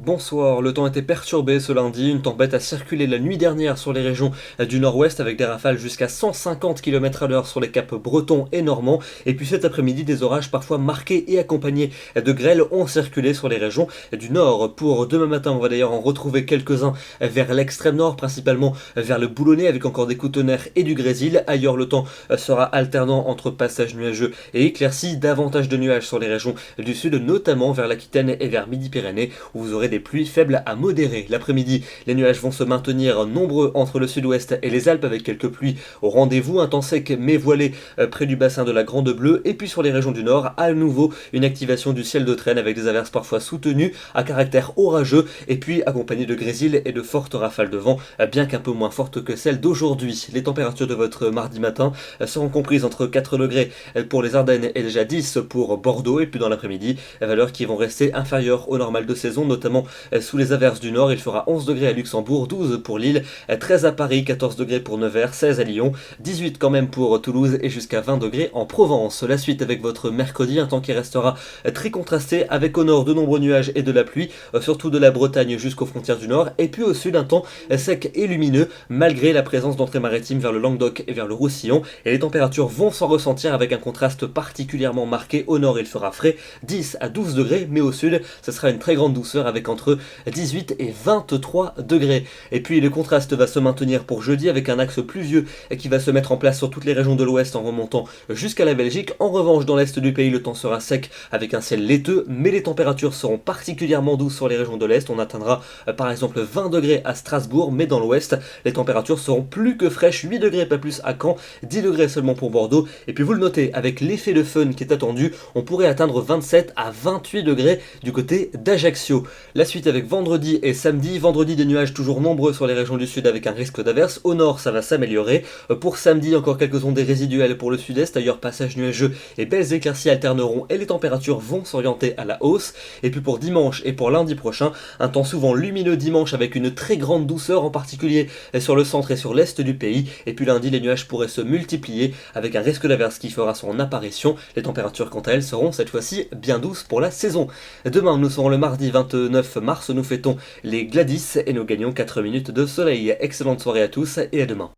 Bonsoir, le temps était perturbé ce lundi, une tempête a circulé la nuit dernière sur les régions du nord-ouest avec des rafales jusqu'à 150 km/h sur les caps bretons et normands, et puis cet après-midi des orages parfois marqués et accompagnés de grêles ont circulé sur les régions du nord. Pour demain matin, on va d'ailleurs en retrouver quelques-uns vers l'extrême nord, principalement vers le Boulonnais avec encore des coups de tonnerre et du grésil. Ailleurs le temps sera alternant entre passages nuageux et éclaircies, davantage de nuages sur les régions du sud, notamment vers l'Aquitaine et vers Midi-Pyrénées, où vous aurez des pluies faibles à modérées. L'après-midi, les nuages vont se maintenir nombreux entre le sud-ouest et les Alpes avec quelques pluies au rendez-vous, un temps sec mais voilé près du bassin de la Grande Bleue, et puis sur les régions du nord, à nouveau une activation du ciel de traîne avec des averses parfois soutenues à caractère orageux et puis accompagnées de grésil et de fortes rafales de vent, bien qu'un peu moins fortes que celles d'aujourd'hui. Les températures de votre mardi matin seront comprises entre 4 degrés pour les Ardennes et déjà 10 pour Bordeaux, et puis dans l'après-midi, valeurs qui vont rester inférieures au normal de saison, notamment sous les averses du nord. Il fera 11 degrés à Luxembourg, 12 pour Lille, 13 à Paris, 14 degrés pour Nevers, 16 à Lyon, 18 quand même pour Toulouse et jusqu'à 20 degrés en Provence. La suite avec votre mercredi, un temps qui restera très contrasté avec au nord de nombreux nuages et de la pluie, surtout de la Bretagne jusqu'aux frontières du nord, et puis au sud un temps sec et lumineux malgré la présence d'entrées maritimes vers le Languedoc et vers le Roussillon, et les températures vont s'en ressentir avec un contraste particulièrement marqué. Au nord il fera frais, 10 à 12 degrés, mais au sud ce sera une très grande douceur avec entre 18 et 23 degrés. Et puis le contraste va se maintenir pour jeudi avec un axe pluvieux qui va se mettre en place sur toutes les régions de l'ouest en remontant jusqu'à la Belgique. En revanche, dans l'est du pays, le temps sera sec avec un ciel laiteux, mais les températures seront particulièrement douces sur les régions de l'est. On atteindra par exemple 20 degrés à Strasbourg, mais dans l'ouest, les températures seront plus que fraîches, 8 degrés pas plus à Caen, 10 degrés seulement pour Bordeaux. Et puis vous le notez, avec l'effet de fun qui est attendu, on pourrait atteindre 27 à 28 degrés du côté d'Ajaccio. La suite avec vendredi et samedi. Vendredi, des nuages toujours nombreux sur les régions du sud avec un risque d'averse. Au nord, ça va s'améliorer. Pour samedi, encore quelques ondées résiduelles pour le sud-est. Ailleurs, passage nuageux et belles éclaircies alterneront et les températures vont s'orienter à la hausse. Et puis pour dimanche et pour lundi prochain, un temps souvent lumineux dimanche avec une très grande douceur, en particulier sur le centre et sur l'est du pays. Et puis lundi, les nuages pourraient se multiplier avec un risque d'averse qui fera son apparition. Les températures, quant à elles, seront cette fois-ci bien douces pour la saison. Demain, nous serons le mardi 29 mars, nous fêtons les Gladys et nous gagnons 4 minutes de soleil. Excellente soirée à tous et à demain.